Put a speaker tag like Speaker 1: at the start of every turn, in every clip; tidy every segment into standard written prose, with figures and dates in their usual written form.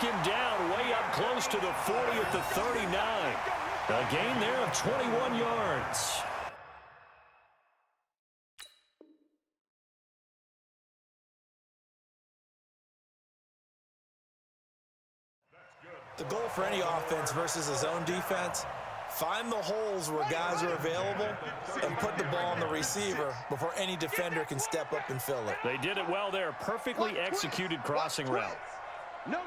Speaker 1: him down way up close to the 40 at the 39. A gain there of 21 yards.
Speaker 2: The goal for any offense versus his own defense, find the holes where guys are available and put the ball on the receiver before any defender can step up and fill it.
Speaker 1: They did it well there. Perfectly executed crossing route.
Speaker 3: No.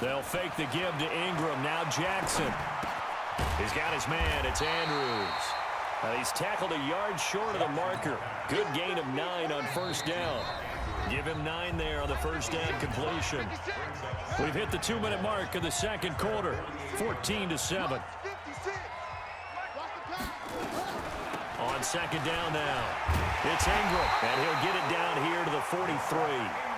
Speaker 1: They'll fake the give to Ingram. Now Jackson. He's got his man. It's Andrews. He's tackled a yard short of the marker. Good gain of 9 on first down. Give him 9 there on the first down completion. We've hit the 2-minute mark of the second quarter. 14-7. On second down now. It's Ingram, and he'll get it down here to the 43.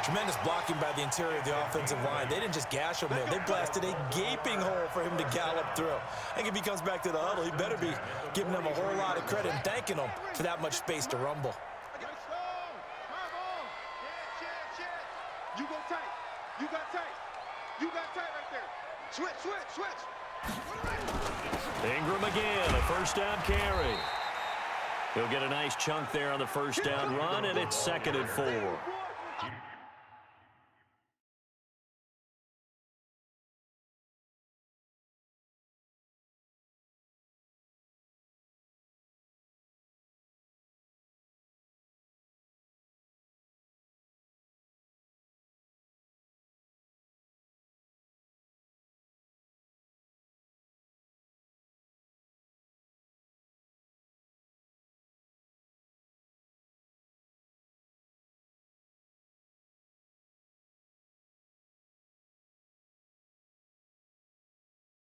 Speaker 2: Tremendous blocking by the interior of the offensive line. They didn't just gash him there. They blasted a gaping hole for him to gallop through. I think if he comes back to the huddle, he better be giving them a whole lot of credit and thanking them for that much space to rumble.
Speaker 3: You go tight. You got tight. You got tight right there. Switch.
Speaker 1: Ingram again, a first down carry. He'll get a nice chunk there on the first down run, and it's 2nd and 4.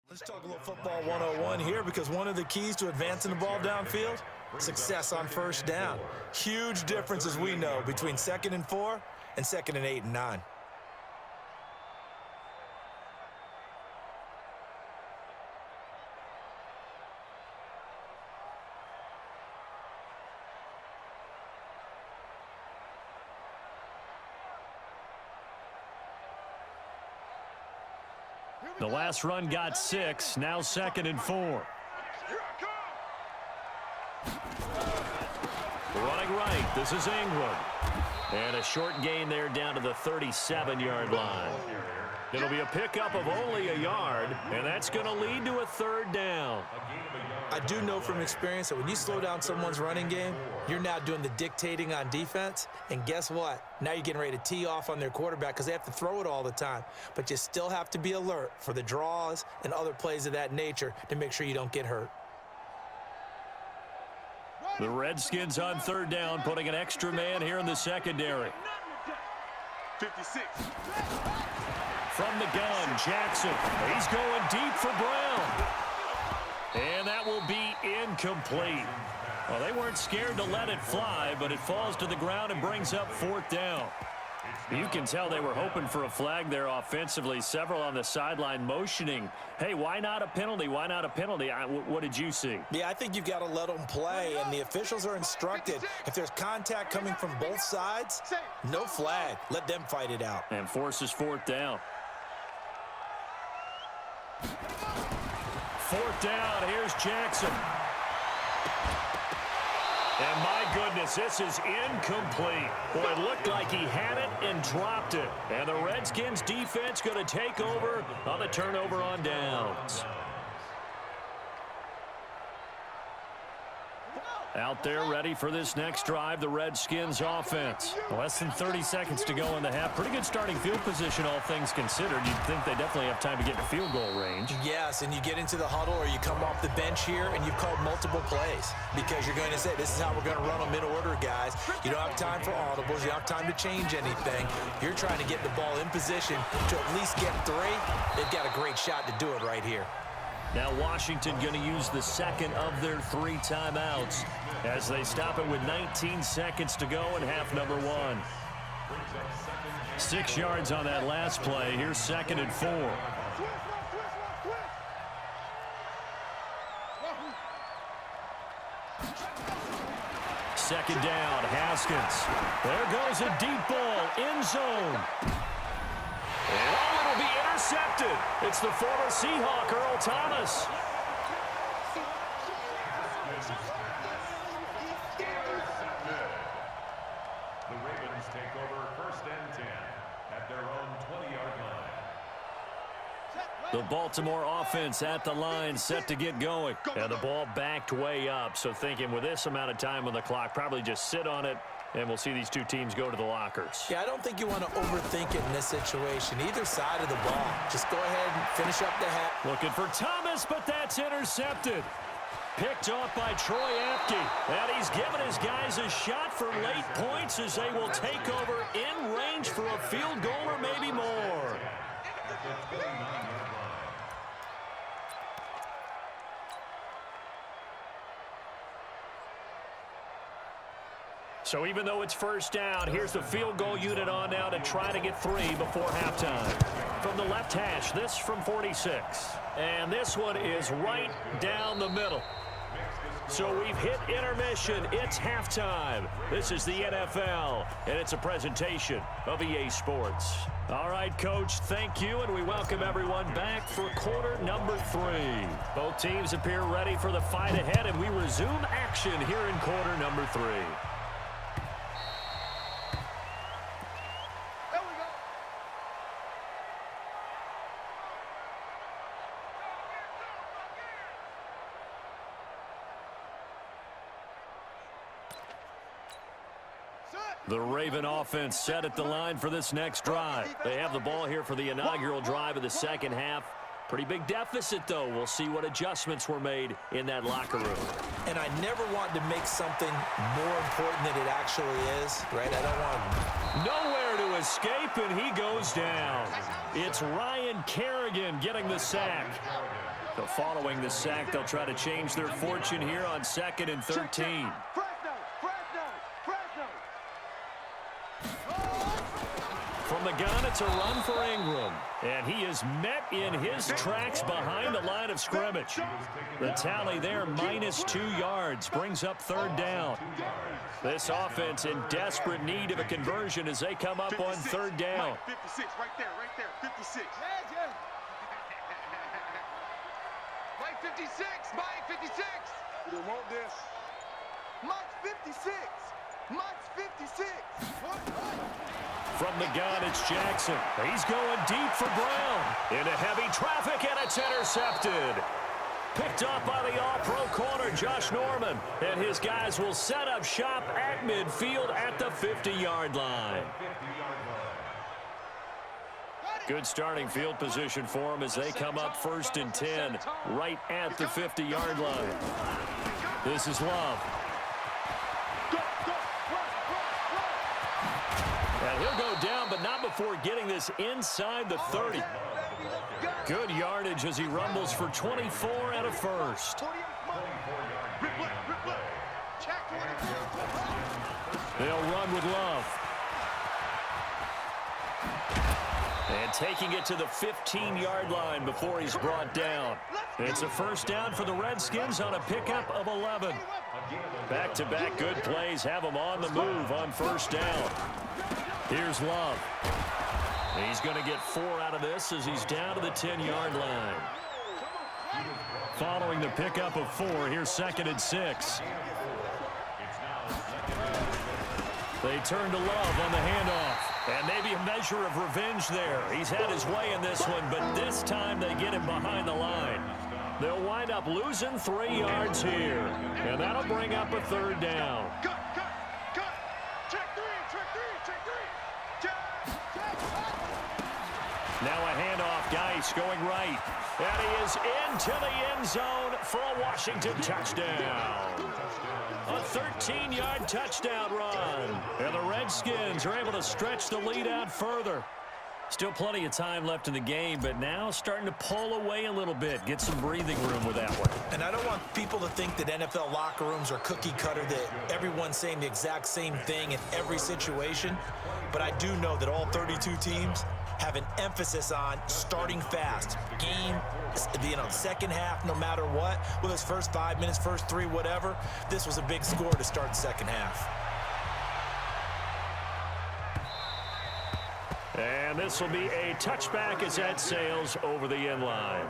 Speaker 2: Let's talk a little football 101 here, because one of the keys to advancing the ball downfield, success on first down. Huge difference, as we know, between 2nd and 4 and 2nd and 8 and 9.
Speaker 1: The last run got 6. Now 2nd and 4. Running right. This is Ingram. And a short gain there down to the 37-yard line. It'll be a pickup of only a yard, and that's going to lead to a 3rd down.
Speaker 2: I do know from experience that when you slow down someone's running game, you're now doing the dictating on defense. And guess what? Now you're getting ready to tee off on their quarterback because they have to throw it all the time. But you still have to be alert for the draws and other plays of that nature to make sure you don't get hurt.
Speaker 1: The Redskins on 3rd down, putting an extra man here in the secondary.
Speaker 3: 56.
Speaker 1: From the gun, Jackson. He's going deep for Brown. And that will be incomplete. Well, they weren't scared to let it fly, but it falls to the ground and brings up 4th down. You can tell they were hoping for a flag there offensively. Several on the sideline motioning, hey, why not a penalty? Why not a penalty? What did you see?
Speaker 2: Yeah, I think you've got to let them play, and the officials are instructed. If there's contact coming from both sides, no flag. Let them fight it out.
Speaker 1: And forces 4th down. 4th down, here's Jackson. And my goodness, this is incomplete. Boy, it looked like he had it and dropped it. And the Redskins defense going to take over on the turnover on downs. Out there ready for this next drive, the Redskins offense. Less than 30 seconds to go in the half. Pretty good starting field position, all things considered. You'd think they definitely have time to get to field goal range.
Speaker 2: Yes, and you get into the huddle or you come off the bench here and you've called multiple plays because you're going to say, this is how we're going to run them in order, guys. You don't have time for audibles. You don't have time to change anything. You're trying to get the ball in position to at least get 3. They've got a great shot to do it right here.
Speaker 1: Now Washington going to use the second of their 3 timeouts as they stop it with 19 seconds to go in half number 1. 6 yards on that last play. Here's 2nd and 4. Second down, Haskins. There goes a deep ball, end zone. And it'll be intercepted. It's the former Seahawk, Earl Thomas.
Speaker 4: The Ravens take over 1st and 10 at their own 20-yard line.
Speaker 1: The Baltimore offense at the line, set to get going. And the ball backed way up, so thinking with this amount of time on the clock, probably just sit on it, and we'll see these two teams go to the lockers.
Speaker 2: Yeah, I don't think you want to overthink it in this situation. Either side of the ball. Just go ahead and finish up the half.
Speaker 1: Looking for Thomas, but that's intercepted. Picked off by Troy Apke. And he's given his guys a shot for late points as they will take over in range for a field goal or maybe more. So even though it's first down, here's the field goal unit on now to try to get 3 before halftime. From the left hash, this from 46. And this one is right down the middle. So we've hit intermission. It's halftime. This is the NFL, and it's a presentation of EA Sports. All right, Coach, thank you, and we welcome everyone back for quarter number 3. Both teams appear ready for the fight ahead, and we resume action here in quarter number 3. The Raven offense set at the line for this next drive. They have the ball here for the inaugural drive of the second half. Pretty big deficit, though. We'll see what adjustments were made in that locker room.
Speaker 2: And I never want to make something more important than it actually is, right? I don't want
Speaker 1: nowhere to escape, and he goes down. It's Ryan Kerrigan getting the sack. So following the sack, they'll try to change their fortune here on 2nd and 13. From the gun, it's a run for Ingram. And he is met in his tracks behind the line of scrimmage. The tally there, -2 yards, brings up 3rd down. This offense in desperate need of a conversion as they come up on 3rd down.
Speaker 3: 56, right there, 56. Mike 56, Mike 56. You don't want this. Mike 56. Mike 56.
Speaker 1: From the gun, it's Jackson. He's going deep for Brown. Into heavy traffic, and it's intercepted. Picked up by the all-pro corner, Josh Norman. And his guys will set up shop at midfield at the 50-yard line. Good starting field position for them as they come up 1st and 10, right at the 50-yard line. This is Love. And he'll go down, but not before getting this inside the 30. Good yardage as he rumbles for 24 and a first. They'll run with Love. And taking it to the 15-yard line before he's brought down. It's a first down for the Redskins on a pickup of 11. Back-to-back good plays have them on the move on 1st down. Here's Love. He's going to get 4 out of this as he's down to the 10-yard line. Following the pickup of 4, here's 2nd and 6. They turn to Love on the handoff. And maybe a measure of revenge there. He's had his way in this one, but this time they get him behind the line. They'll wind up losing 3 yards here. And that'll bring up a 3rd down. Now a handoff, Geis going right. And he is into the end zone for a Washington touchdown. A 13-yard touchdown run. And the Redskins are able to stretch the lead out further. Still plenty of time left in the game, but now starting to pull away a little bit. Get some breathing room with that one.
Speaker 2: And I don't want people to think that NFL locker rooms are cookie cutter, that everyone's saying the exact same thing in every situation. But I do know that all 32 teams have an emphasis on starting fast. Game, second half, no matter what, whether it's first 5 minutes, first 3, whatever, this was a big score to start the second half.
Speaker 1: And this will be a touchback as that sails over the end line.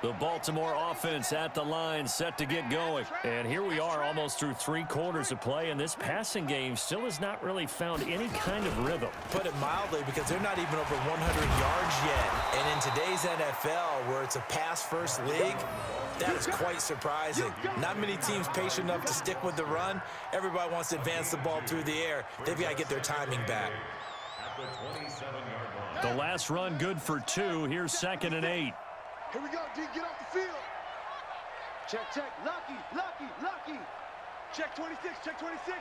Speaker 1: The Baltimore offense at the line, set to get going. And here we are almost through 3 quarters of play, and this passing game still has not really found any kind of rhythm.
Speaker 2: Put it mildly, because they're not even over 100 yards yet. And in today's NFL, where it's a pass-first league, that is quite surprising. Not many teams patient enough to stick with the run. Everybody wants to advance the ball through the air. They've got to get their timing back.
Speaker 1: The last run good for 2. Here's 2nd and 8.
Speaker 3: Here we go, D, get off the field. Check, check, lucky, lucky, lucky. Check 26, check 26.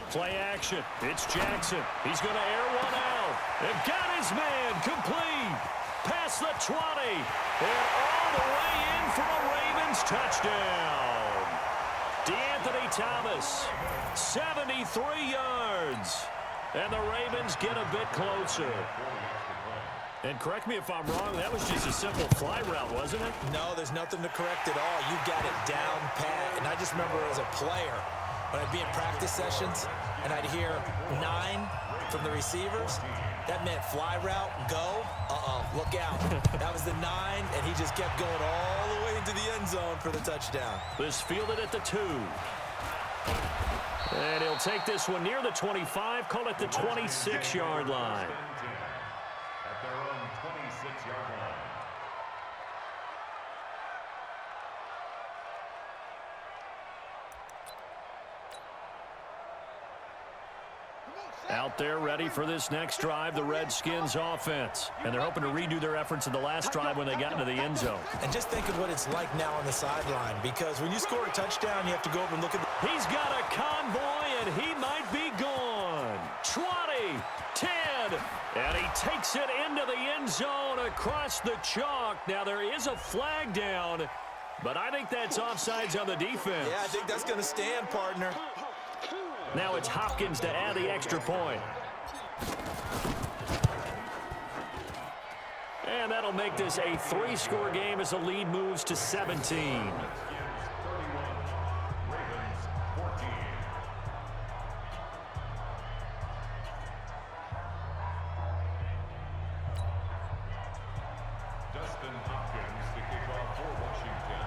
Speaker 1: Play action, it's Jackson. He's going to air one out. And got his man, complete. Past the 20. And all the way in for a Ravens touchdown. DeAnthony Thomas, 73 yards. And the Ravens get a bit closer. And correct me if I'm wrong, that was just a simple fly route, wasn't it?
Speaker 2: No, there's nothing to correct at all. You got it down pat. And I just remember as a player, when I'd be in practice sessions and I'd hear 9 from the receivers, that meant fly route, go, look out. That was the 9, and he just kept going all the way into the end zone for the touchdown.
Speaker 1: This fielded at the 2. And he'll take this one near the 25, call it the 26-yard line.
Speaker 4: At their own 26-yard line.
Speaker 1: Out there ready for this next drive, the Redskins offense. And they're hoping to redo their efforts in the last drive when they got into the end zone.
Speaker 2: And just think of what it's like now on the sideline, because when you score a touchdown, you have to go over and look at the...
Speaker 1: He's got a convoy, and he might be gone. 20, 10, and he takes it into the end zone across the chalk. Now, there is a flag down, but I think that's offsides on the defense.
Speaker 2: Yeah, I think that's going to stand, partner.
Speaker 1: Now it's Hopkins to add the extra point. And that'll make this a 3-score game as the lead moves to 17.
Speaker 4: Dustin Hopkins to kick off for Washington.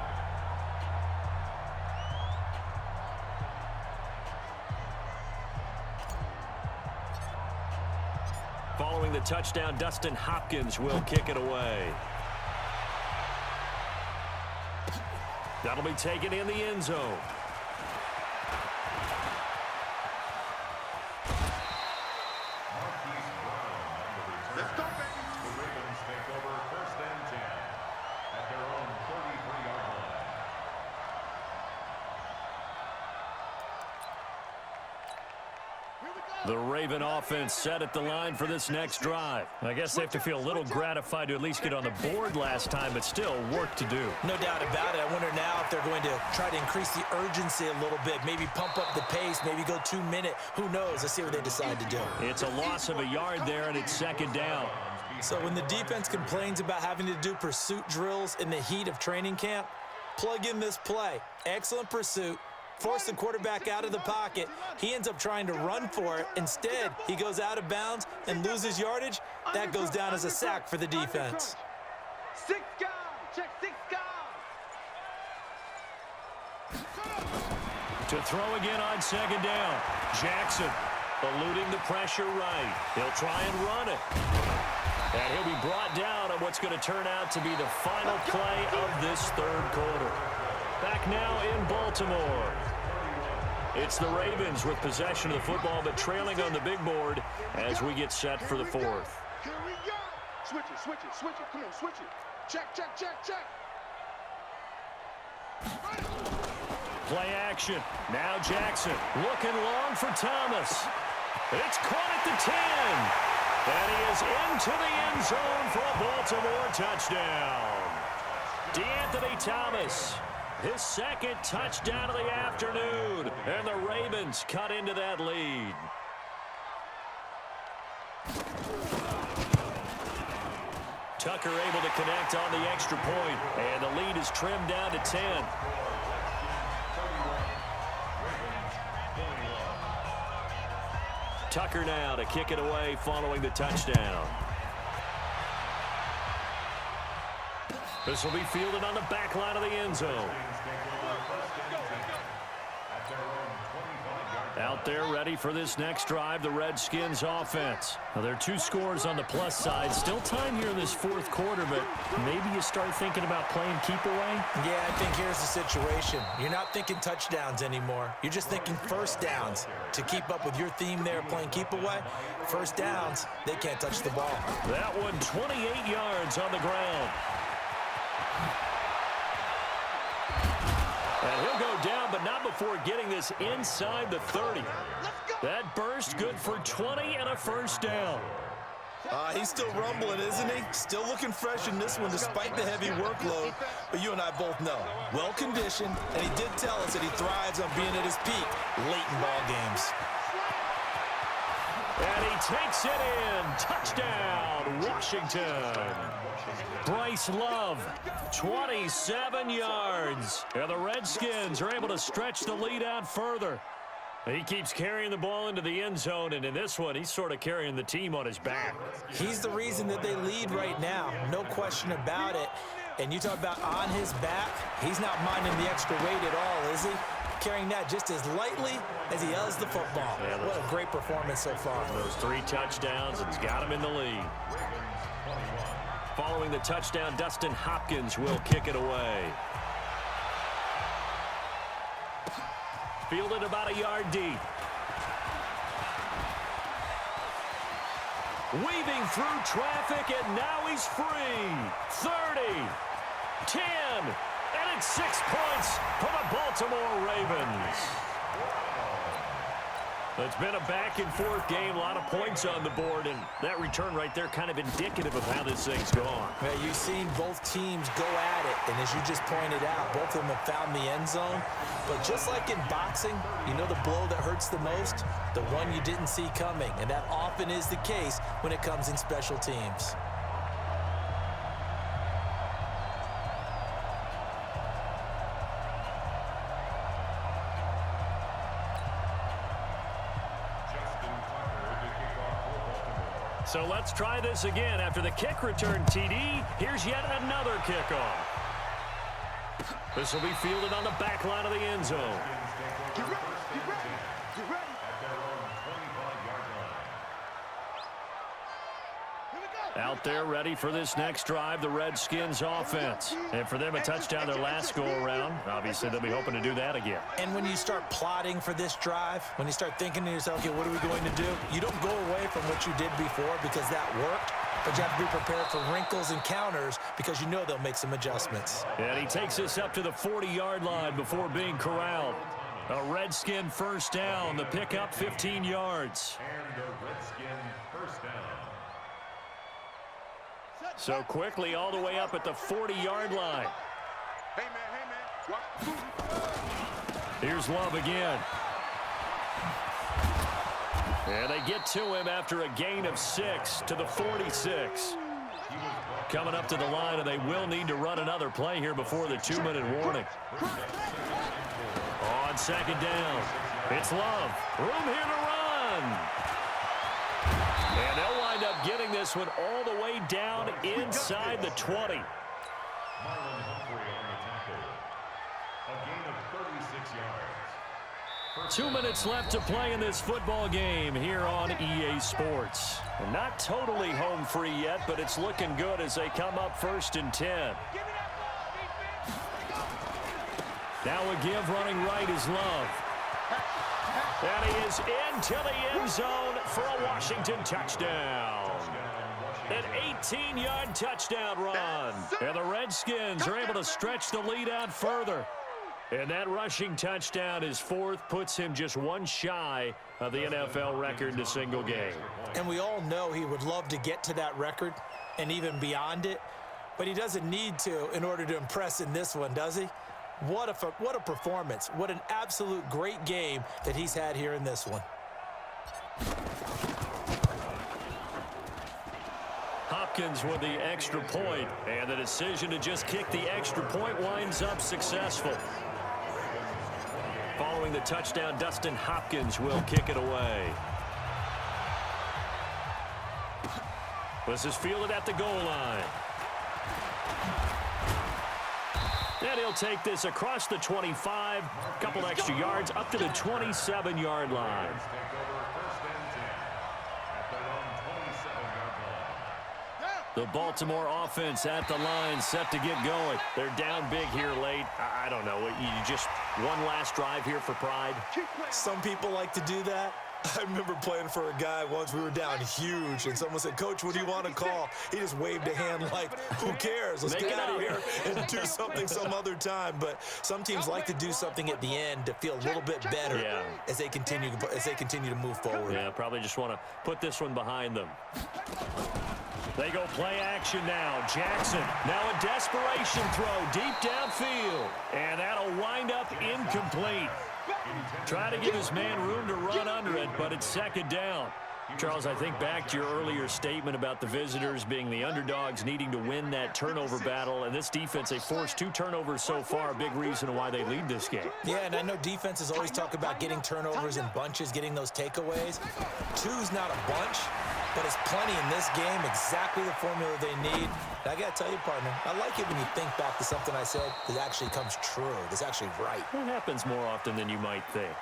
Speaker 1: Following the touchdown, Dustin Hopkins will kick it away. That'll be taken in the end zone.
Speaker 3: Let's go, baby.
Speaker 4: The Ravens take over 1st and 10 at their own 33-yard line.
Speaker 1: The Raven offense set at the line for this next drive. I guess they have to feel a little gratified to at least get on the board last time, but still work to do.
Speaker 2: No doubt about it. I wonder now if they're going to try to increase the urgency a little bit, maybe pump up the pace, maybe go 2-minute. Who knows? Let's see what they decide to do.
Speaker 1: It's a loss of a yard there, and it's 2nd down.
Speaker 2: So when the defense complains about having to do pursuit drills in the heat of training camp, plug in this play. Excellent pursuit. Force the quarterback out of the pocket. He ends up trying to run for it. Instead, he goes out of bounds and loses yardage. That goes down as a sack for the defense.
Speaker 3: 6 guys. Check 6 guys.
Speaker 1: To throw again on 2nd down. Jackson eluding the pressure right. He'll try and run it. And he'll be brought down on what's going to turn out to be the final play of this 3rd quarter. Back now in Baltimore. It's the Ravens with possession of the football, but trailing on the big board as we get set for the 4th.
Speaker 3: Here we go. Switch it, switch it, switch it. Come on, switch it. Check, check, check, check.
Speaker 1: Play action. Now Jackson looking long for Thomas. It's caught at the 10. And he is into the end zone for a Baltimore touchdown. DeAnthony Thomas, his second touchdown of the afternoon. And the Ravens cut into that lead. Tucker able to connect on the extra point, and the lead is trimmed down to 10. Tucker now to kick it away following the touchdown. This will be fielded on the back line of the end zone. Out there ready for this next drive, the Redskins offense. Now, there are 2 scores on the plus side. Still time here in this fourth quarter, but maybe you start thinking about playing keep away?
Speaker 2: Yeah, I think here's the situation. You're not thinking touchdowns anymore. You're just thinking first downs. To keep up with your theme there, playing keep away, first downs, they can't touch the ball.
Speaker 1: That one 28 yards on the ground. And he'll go down, but not before getting this inside the 30. That burst good for 20 and a first down.
Speaker 5: He's still rumbling, isn't he? Still looking fresh in this one despite the heavy workload. But you and I both know, well-conditioned, and he did tell us that he thrives on being at his peak late in ball games.
Speaker 1: And he takes it in. Touchdown, Washington. Bryce Love, 27 yards. And the Redskins are able to stretch the lead out further. He keeps carrying the ball into the end zone, and in this one, he's sort of carrying the team on his back.
Speaker 2: He's the reason that they lead right now, no question about it. And you talk about on his back, he's not minding the extra weight at all, is he? Carrying that just as lightly as he does the football. Yeah, what a great performance so far.
Speaker 1: Those 3 touchdowns, and he's got him in the lead. Following the touchdown, Dustin Hopkins will kick it away. Fielded about a yard deep. Weaving through traffic, and now he's free. 30, 10, and it's 6 points for the Baltimore Ravens. It's been a back-and-forth game, a lot of points on the board, and that return right there kind of indicative of how this thing's gone.
Speaker 2: Yeah, you've seen both teams go at it, and as you just pointed out, both of them have found the end zone. But just like in boxing, you know the blow that hurts the most? The one you didn't see coming, and that often is the case when it comes in special teams.
Speaker 1: So let's try this again. After the kick return TD, here's yet another kickoff. This will be fielded on the back line of the end zone.
Speaker 3: Get ready, get ready, get ready.
Speaker 1: Out there ready for this next drive, the Redskins offense. And for them, a touchdown their last go-around. Obviously, they'll be hoping to do that again.
Speaker 2: And when you start plotting for this drive, when you start thinking to yourself, okay, what are we going to do? You don't go away from what you did before because that worked, but you have to be prepared for wrinkles and counters because you know they'll make some adjustments.
Speaker 1: And he takes us up to the 40-yard line before being corralled. A Redskin first down, the pickup 15 yards.
Speaker 4: And the Redskin first down.
Speaker 1: So quickly all the way up at the 40-yard line.
Speaker 3: Hey, man.
Speaker 1: Here's Love again. And they get to him after a gain of 6 to the 46. Coming up to the line, and they will need to run another play here before the 2-minute warning. On second down, it's Love. Room here to run. And they'll wind up getting this one all the way down inside the 20.
Speaker 4: Marlon Humphrey on the tackle. A gain of 36 yards.
Speaker 1: 2 minutes left to play in this football game here on EA Sports. And not totally home free yet, but it's looking good as they come up 1st and 10. Now a give running right is Love. And he is into the end zone for a Washington touchdown. An 18-yard touchdown run. And the Redskins are able to stretch the lead out further. And that rushing touchdown, his fourth, puts him just one shy of the NFL record in a single game.
Speaker 2: And we all know he would love to get to that record and even beyond it, but he doesn't need to in order to impress in this one, does he? What a performance. What an absolute great game that he's had here in this one.
Speaker 1: Hopkins with the extra point, and the decision to just kick the extra point winds up successful. Following the touchdown, Dustin Hopkins will kick it away. This is fielded at the goal line. And he'll take this across the 25, a couple extra yards, up to the 27-yard line. The Baltimore offense at the line, set to get going. They're down big here late. I don't know. You just one last drive here for pride?
Speaker 5: Some people like to do that. I remember playing for a guy once. We were down huge, and someone said, "Coach, what do you want to call?" He just waved a hand like, "Who cares? Let's get out of here and do something some other time." But some teams like to do something at the end to feel a little bit better as they continue to move forward.
Speaker 1: Yeah, probably just want to put this one behind them. They go play action now. Jackson, now a desperation throw deep downfield. And that'll wind up incomplete. Trying to give his man room to run under it, but it's second down. Charles, I think back to your earlier statement about the visitors being the underdogs, needing to win that turnover battle. And this defense, they forced 2 turnovers so far, a big reason why they lead this game.
Speaker 2: Yeah, and I know defenses always talk about getting turnovers in bunches, getting those takeaways. 2's not a bunch, but it's plenty in this game, exactly the formula they need. And I got to tell you, partner, I like it when you think back to something I said that actually comes true, that's actually right.
Speaker 1: It happens more often than you might think.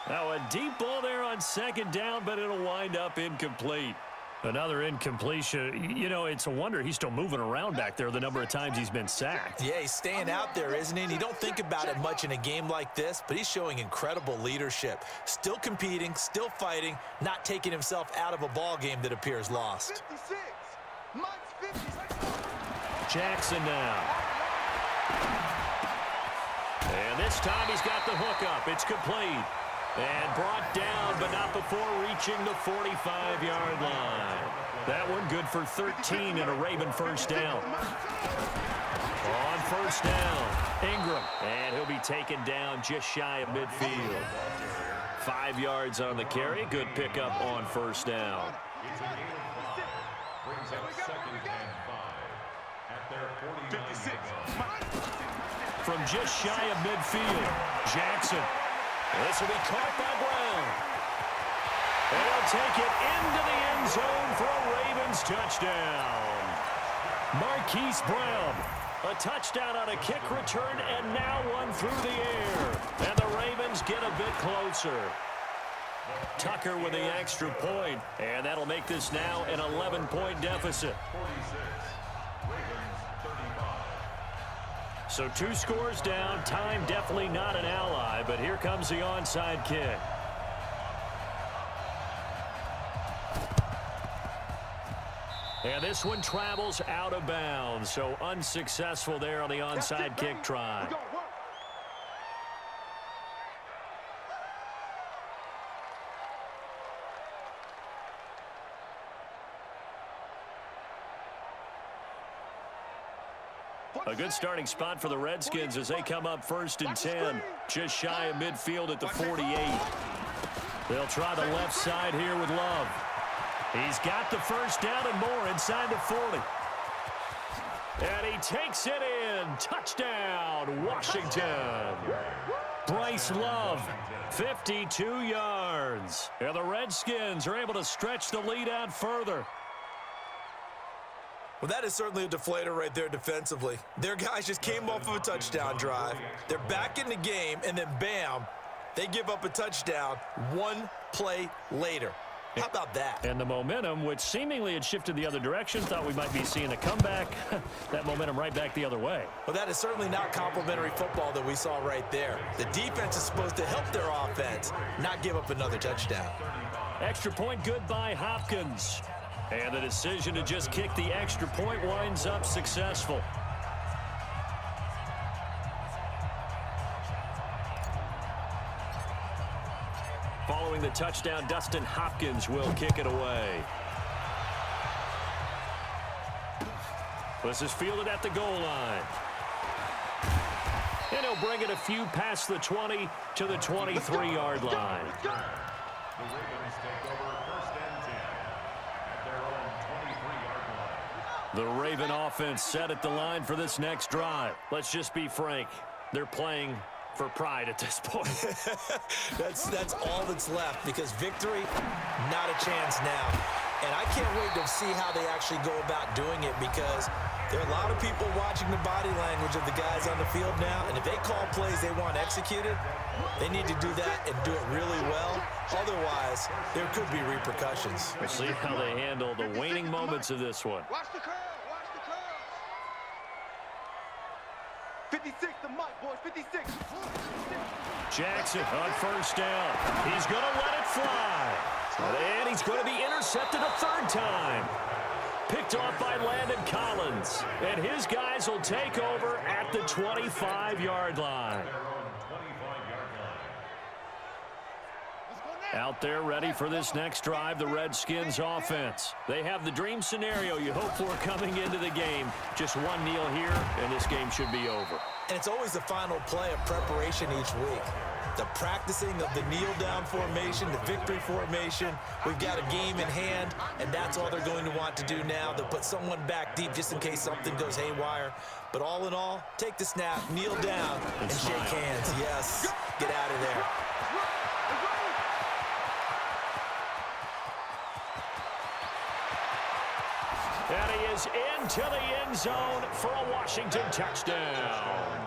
Speaker 1: Now a deep ball there on second down, but it'll wind up incomplete. Another incompletion. You know, it's a wonder he's still moving around back there the number of times he's been sacked.
Speaker 2: Yeah, he's staying out there, isn't he? And you don't think about it much in a game like this, but he's showing incredible leadership. Still competing, still fighting, not taking himself out of a ball game that appears lost.
Speaker 3: 56. Mike's 50.
Speaker 1: Jackson now. And this time he's got the hook up. It's complete. And brought down, but not before reaching the 45-yard line. That one good for 13 and a Raven first down. On first down, Ingram. And he'll be taken down just shy of midfield. 5 yards on the carry. Good pickup on first down.
Speaker 4: Brings up 2nd and 5 at their 49.
Speaker 1: From just shy of midfield, Jackson. This will be caught by Brown. And he'll take it into the end zone for a Ravens touchdown. Marquise Brown, a touchdown on a kick return, and now one through the air. And the Ravens get a bit closer. Tucker with the extra point, and that'll make this now an 11-point deficit.
Speaker 4: 46. Ravens 35.
Speaker 1: So 2 scores down. Time definitely not an ally, but here comes the onside kick. And this one travels out of bounds, so unsuccessful there on the onside kick try. A good starting spot for the Redskins as they come up 1st and 10, just shy of midfield at the 48. They'll try the left side here with Love. He's got the first down and more inside the 40. And he takes it in. Touchdown, Washington. Bryce Love, 52 yards. And the Redskins are able to stretch the lead out further.
Speaker 5: Well, that is certainly a deflator right there defensively. Their guys just came off of a touchdown drive. They're back in the game, and then bam, they give up a touchdown 1 play later. How about that?
Speaker 1: And the momentum, which seemingly had shifted the other direction, thought we might be seeing a comeback. That momentum right back the other way.
Speaker 2: Well, that is certainly not complimentary football that we saw right there. The defense is supposed to help their offense, not give up another touchdown.
Speaker 1: Extra point good by Hopkins. And the decision to just kick the extra point winds up successful. Following the touchdown, Dustin Hopkins will kick it away. This is fielded at the goal line. And he'll bring it a few past the 20 to the 23-yard line.
Speaker 4: The Ravens take over first and 10 at their own 23-yard line.
Speaker 1: The Raven offense set at the line for this next drive. Let's just be frank. They're playing for pride at this point.
Speaker 2: That's all that's left, because victory, not a chance now. And I can't wait to see how they actually go about doing it, because there are a lot of people watching the body language of the guys on the field now, and if they call plays they want executed, they need to do that and do it really well. Otherwise, there could be repercussions.
Speaker 1: We'll see how they handle the waning moments of this one.
Speaker 3: Watch the curve. Watch the curve. 56, the mic, boys. 56.
Speaker 1: Jackson on first down. He's going to let it fly. And he's going to be intercepted a third time. Picked off by Landon Collins. And his guys will take over at the 25-yard line. Out there ready for this next drive, the Redskins offense. They have the dream scenario you hope for coming into the game. Just one kneel here, and this game should be over.
Speaker 2: And it's always the final play of preparation each week. The practicing of the kneel-down formation, the victory formation. We've got a game in hand, and that's all they're going to want to do now. They'll put someone back deep just in case something goes haywire. But all in all, take the snap, kneel down, and shake hands. Yes, get out of there.
Speaker 1: And he is into the end zone for a Washington touchdown.